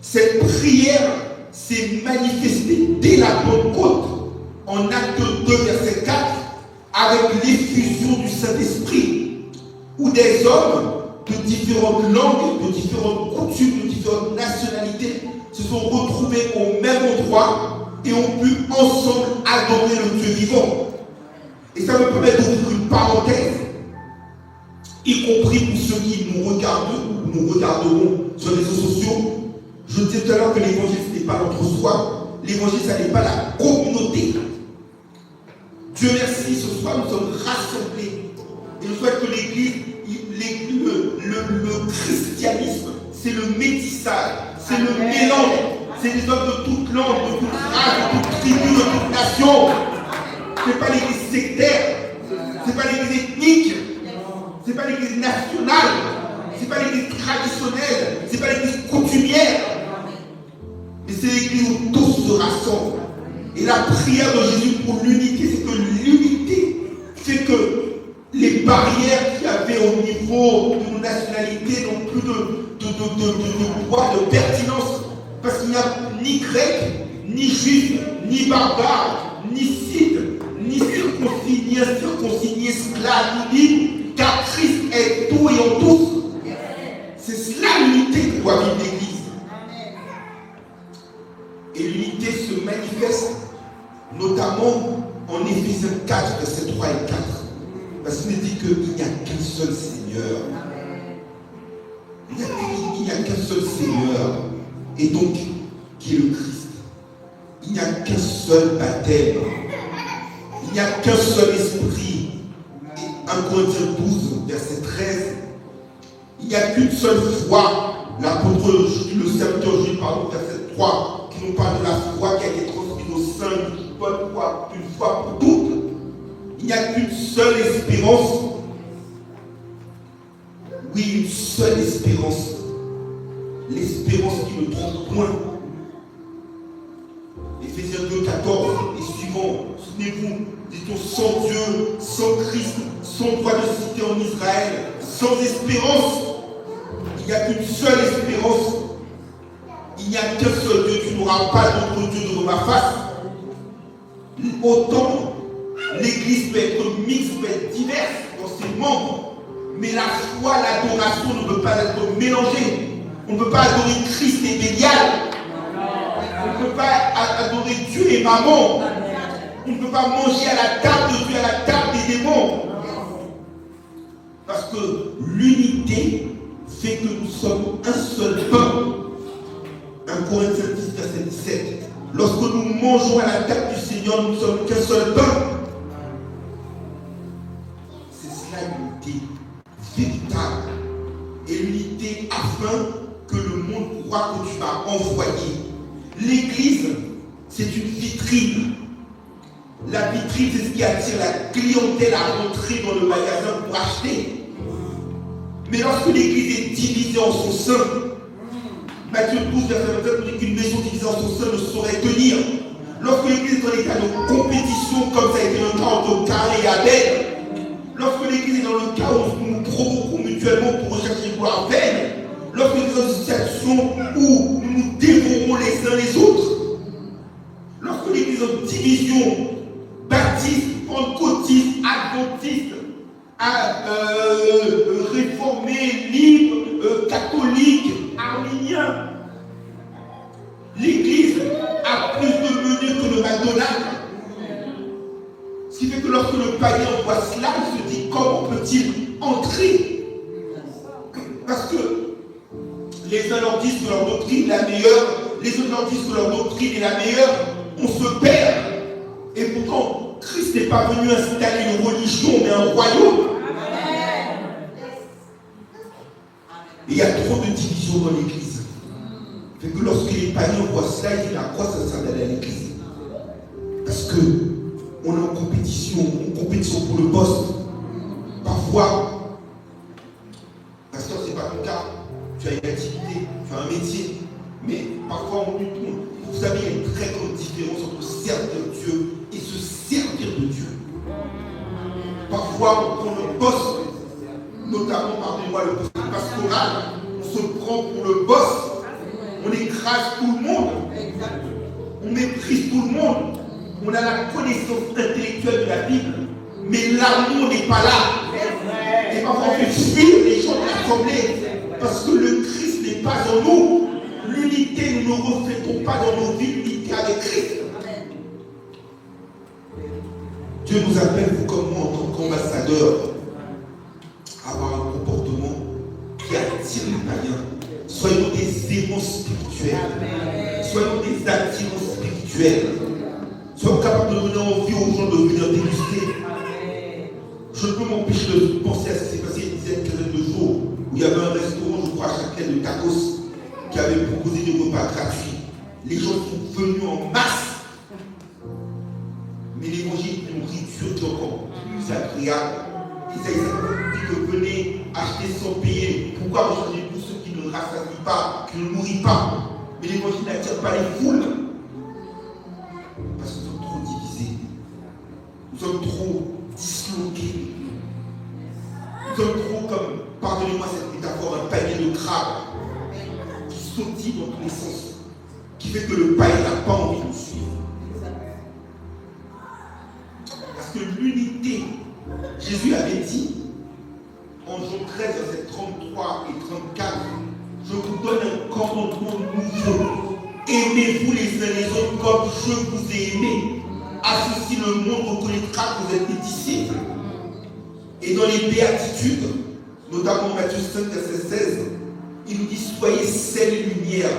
S2: Cette prière s'est manifestée dès la Pentecôte, en acte 2, verset 4, avec l'effusion du Saint-Esprit, où des hommes de différentes langues, de différentes coutumes, de différentes nationalités se sont retrouvés au même endroit et ont pu ensemble adorer le Dieu vivant. Et ça me permet d'ouvrir une parenthèse, y compris pour ceux qui nous regardent ou nous regarderont sur les réseaux sociaux. Je disais tout à l'heure que l'évangile, ce n'est pas l'entre-soi. L'évangile, ce n'est pas la communauté. Dieu merci, ce soir, nous sommes rassemblés. Et je souhaite que l'Église, le christianisme, c'est le métissage, c'est le mélange. C'est des hommes de toute langue, de toute race, de toute tribu, de toute nation. Ce n'est pas l'Église sectaire, ce n'est pas l'Église ethnique, ce n'est pas l'Église nationale, ce n'est pas l'Église traditionnelle, ce n'est pas l'Église coutumière. Mais c'est l'Église où tous se rassemblent. Et la prière de Jésus pour l'unité, c'est que l'unité fait que les barrières qu'il y avait au niveau de nos nationalités n'ont plus de poids, de pertinence. Parce qu'il n'y a ni grec, ni juif, ni barbare, ni scythe, ni circoncis, ni incirconcis, ni esclave, ni libre, car Christ est tout et en tous. C'est cela l'unité que doit vivre l'Église. Et l'unité se manifeste notamment en Éphésiens 4, versets 3 et 4. Parce qu'il nous dit qu'il n'y a qu'un seul Seigneur. Il n'y a qu'un seul Seigneur. Et donc, qui est le Christ. Il n'y a qu'un seul baptême. Il n'y a qu'un seul esprit. Et 1 Corinthiens 12, verset 13. Il n'y a qu'une seule foi. L'apôtre, le serviteur Jules, verset 3, qui nous parle de la foi qui a été transmise au sein d'une bonne foi, d'une foi pour toutes. Il n'y a qu'une seule espérance. Oui, une seule espérance. L'espérance qui ne trompe point. Éphésiens 2, 14 et suivant. suivant. Souvenez-vous, dit-on sans Dieu, sans Christ, sans droit de cité en Israël, sans espérance. Il n'y a qu'une seule espérance. Il n'y a qu'un seul Dieu. Tu n'auras pas d'autre Dieu devant ma face. Autant l'Église peut être mixte, peut être diverse dans ses membres, mais la foi, l'adoration ne peut pas être mélangée. On ne peut pas adorer Christ et Bélial. On ne peut pas adorer Dieu et maman. On ne peut pas manger à la table de Dieu, à la table des démons. Parce que l'unité fait que nous sommes un seul pain. 1 Corinthiens 10, verset 17. Lorsque nous mangeons à la table du Seigneur, nous ne sommes qu'un seul pain. C'est cela l'unité véritable. Et l'unité afin que le monde croit que tu m'as envoyé. L'église, c'est une vitrine. La vitrine, c'est ce qui attire la clientèle à rentrer dans le magasin pour acheter. Mais lorsque l'église est divisée en son sein, Matthieu 12, verset 27 nous dit qu'une maison divisée en son sein ne saurait tenir. Lorsque l'église est dans l'état de compétition, comme ça a été le cas entre Caïn et Abel, lorsque l'église est dans le cas où nous nous provoquons mutuellement pour rechercher gloire vaine, lorsque nous sommes dans une situation où nous nous dévorons les uns les autres, lorsque l'église est en division, baptiste, pentecôtiste, adventiste, réformé, libre, catholique, arménien, l'église a plus de menus que le McDonald's. Ce qui fait que lorsque le païen voit cela, il se dit comment peut-il entrer? Parce que les uns leur disent que leur doctrine est la meilleure, les autres leur disent que leur doctrine est la meilleure, on se perd. Et pourtant, Christ n'est pas venu installer une religion, mais un royaume. Et il y a trop de divisions dans l'église. Fait que lorsque les païens voient cela, ils disent à quoi ça sert d'aller à l'église? Parce que on est en compétition pour le poste. Parfois, pasteur, c'est pas ton cas. Tu as une activité, tu as un métier, mais parfois on lui tourne. Vous savez, il y a une très grande différence entre servir Dieu et se servir de Dieu. Parfois, on prend le poste, notamment, pardonnez-moi, le poste pastoral, on se prend pour le boss, on écrase tout le monde, on méprise tout le monde, on a la connaissance intellectuelle de la Bible, mais l'amour n'est pas là. Et parfois, on fait fuir les gens de l'assemblée parce que le Christ n'est pas en nous. L'unité, nous ne reflétons pas dans nos vies l'unité avec Christ. Dieu nous appelle, vous comme moi, en tant qu'ambassadeurs, à avoir un comportement qui attire les païens. Soyons des aimants spirituels. Soyons des attirants spirituels. Soyons capables de donner envie aux gens de venir déguster. Je ne peux m'empêcher de penser à ce qui s'est passé il y a une quinzaine de jours, où il y avait un restaurant, je crois, à Châtelet de tacos, qui avait proposé des repas gratuits. Les gens sont venus en masse. Mais l'évangile est une nourriture qui est encore plus agréable. Isaïe dit que venez acheter sans payer. Pourquoi rechercher tous ceux qui ne rassasient pas, qui ne nourrissent pas? Mais l'évangile n'attire pas les foules. Parce que nous sommes trop divisés. Nous sommes trop disloqués. Nous sommes trop comme, pardonnez-moi cette métaphore, un panier de crabes qui sautille dans tous les sens, qui fait que le païen n'a pas envie de nous suivre. Parce que l'unité, Jésus avait dit en Jean 13, verset 33 et 34, je vous donne un commandement nouveau. Aimez-vous les uns les autres comme je vous ai aimé. À ceci, le monde reconnaîtra que vous êtes des disciples. Et dans les béatitudes, notamment Matthieu 5, verset 16, il nous dit soyez sel et lumière,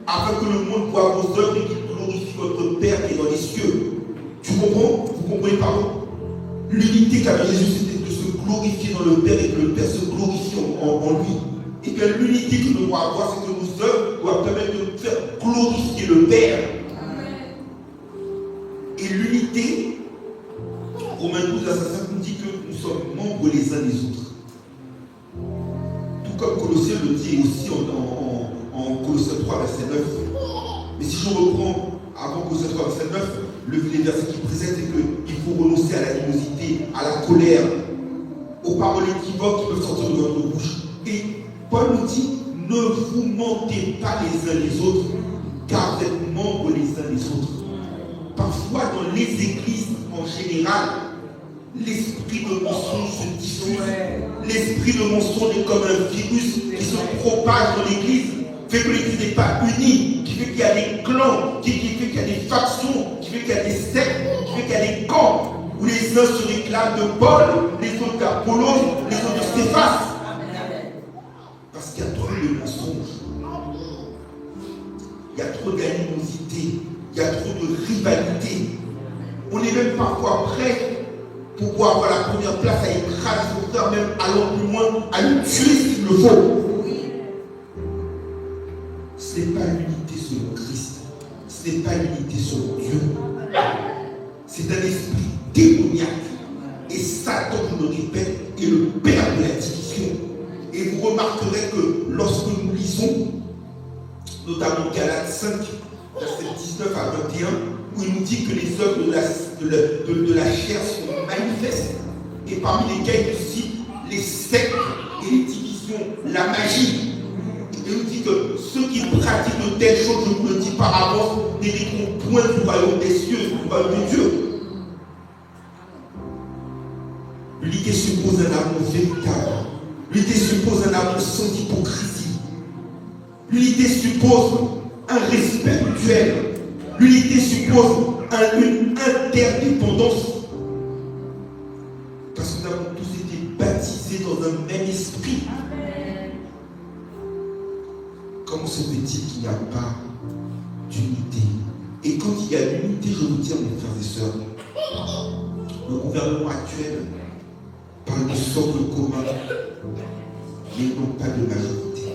S2: afin que le monde voit vos œuvres et qu'il glorifie votre Père qui est dans les cieux. Tu comprends? Vous comprenez, pardon? L'unité qu'avait Jésus, c'était de se glorifier dans le Père et que le Père se glorifie en lui. Et que l'unité que nous devons avoir, c'est que nos œuvres doivent permettre de faire glorifier le Père. Et l'unité, Romains 12, verset 5 nous dit que nous sommes membres les uns des autres. Tout comme Colossiens le dit aussi en Colossiens 3, verset 9. Mais si je reprends avant Colossiens 3, verset 9, les versets qui précèdent, c'est qu'il faut renoncer à l'animosité, à la colère, aux paroles équivoques qui peuvent sortir de votre bouche. Et Paul nous dit, ne vous mentez pas les uns les autres, car vous êtes membres les uns des autres. Parfois, dans les églises en général, l'esprit de mensonge se diffuse. L'esprit de mensonge est comme un virus qui se propage dans l'église, fait que l'église n'est pas unie, qui fait qu'il y a des clans, qui fait qu'il y a des factions, qui fait qu'il y a des sectes, qui fait qu'il y a des camps, où les uns se réclament de Paul, les autres d'Apollos, les autres de Stéphane. Parce qu'il y a trop de mensonges. Il y a trop d'animosité. Il y a trop de rivalité. On est même parfois prêt pour pouvoir avoir la première place à écraser son frère, même allant plus loin, à le tuer s'il le faut. Ce n'est pas l'unité selon Christ. Ce n'est pas l'unité selon Dieu. C'est un esprit démoniaque. Et Satan, je le répète, est le père de la division. Et vous remarquerez que lorsque nous lisons, notamment Galates 5, verset 19 à 21, où il nous dit que les œuvres de la chair sont manifestes, et parmi lesquelles il cite les sectes et les divisions, la magie. Il nous dit que ceux qui pratiquent de telles choses, je vous le dis par avance, n'hériteront point du royaume des cieux, du royaume de Dieu. L'unité suppose un amour véritable. L'unité suppose un amour sans hypocrisie. L'unité suppose un respect mutuel. L'unité suppose une interdépendance. Parce que nous avons tous été baptisés dans un même esprit. Comment se fait-il qu'il n'y a pas d'unité? Et quand il y a l'unité, je vous dis, mes frères et sœurs, le gouvernement actuel parle de socle commun, mais non pas de majorité.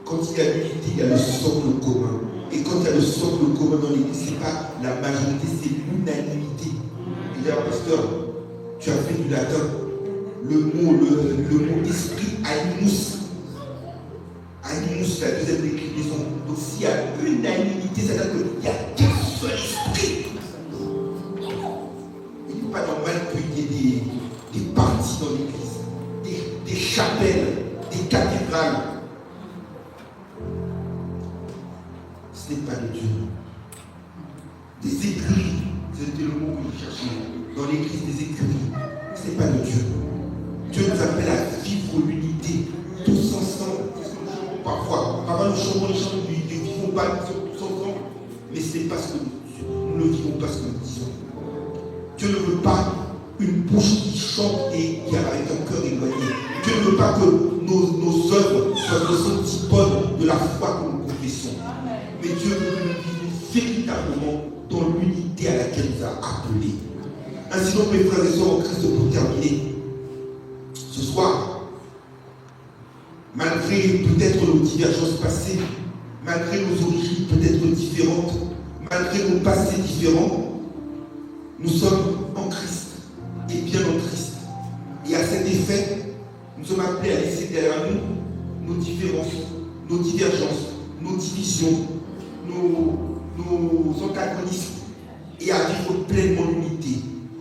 S2: Quand il y a l'unité, il y a le socle commun. Et quand il y a le socle commun dans l'église, ce n'est pas la majorité, c'est l'unanimité. Et d'ailleurs, pasteur, tu as fait du latin. Le mot esprit, animus. Animus, la deuxième déclinaison. Donc s'il y a unanimité, c'est-à-dire qu'il n'y a qu'un seul esprit. Il n'est pas normal qu'il y ait des parties dans l'église, des chapelles, des cathédrales. Ce n'est pas de Dieu. Des écrits, c'était le mot que je cherchais. Dans l'église, des écrits, ce n'est pas de Dieu. Dieu nous appelle à vivre l'unité, tous ensemble. Parfois nous chantons les chants, nous ne vivons pas tous ensemble, mais ce n'est pas ce que nous ne vivons pas ce que nous disons. Dieu ne veut pas une bouche qui chante et qui a avec un cœur éloigné. Dieu ne veut pas que nos œuvres soient des antipodes de la foi que nous confessons. Mais Dieu veut que nous vivions véritablement dans l'unité à laquelle il nous a appelés. Ainsi donc, mes frères et sœurs en Christ, pour terminer, ce soir, malgré peut-être nos divergences passées, malgré nos origines peut-être différentes, malgré nos passés différents, nous sommes en Christ et bien en Christ. Et à cet effet, nous sommes appelés à laisser derrière nous nos différences, nos divergences, nos divisions, nos antagonismes et à vivre pleinement l'unité.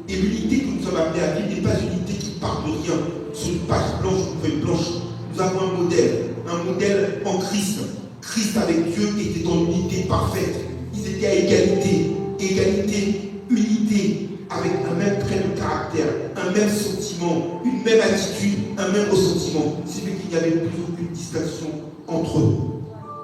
S2: Et l'unité que nous sommes appelés à vivre n'est pas une unité qui part de rien, sur une page blanche ou une feuille blanche. Nous avons un modèle en Christ. Christ avec Dieu était en unité parfaite. Ils étaient à égalité, unité, avec un même trait de caractère, un même sentiment, une même attitude, un même ressentiment. C'est fait qu'il n'y avait plus aucune distinction entre eux.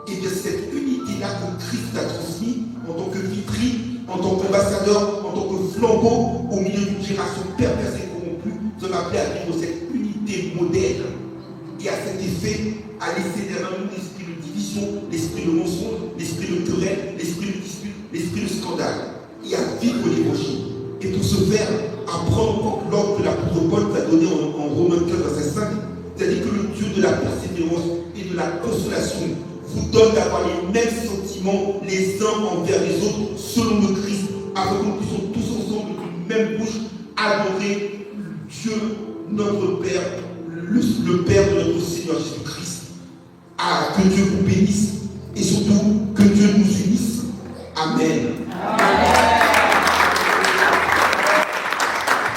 S2: Et bien cette unité-là que Christ a transmise en tant que vitrine, en tant qu'ambassadeur, en tant que flambeau, au milieu d'une génération perverse et corrompue, nous sommes appelés à vivre cette unité moderne. Et à cet effet, à laisser derrière nous l'esprit de division, l'esprit de mensonge, l'esprit de querelle, l'esprit de dispute, l'esprit de scandale. Et à vivre l'évangile. Et pour ce faire, à prendre en compte l'ordre que l'apôtre Paul nous a donné en Romains 15, verset 5, c'est-à-dire que le Dieu de la persévérance et de la consolation vous donne d'avoir les mêmes sentiments les uns envers les autres selon le Christ, afin que nous puissions tous ensemble d'une même bouche adorer Dieu, notre Père, le Père de notre Seigneur Jésus-Christ. Ah, que Dieu vous bénisse.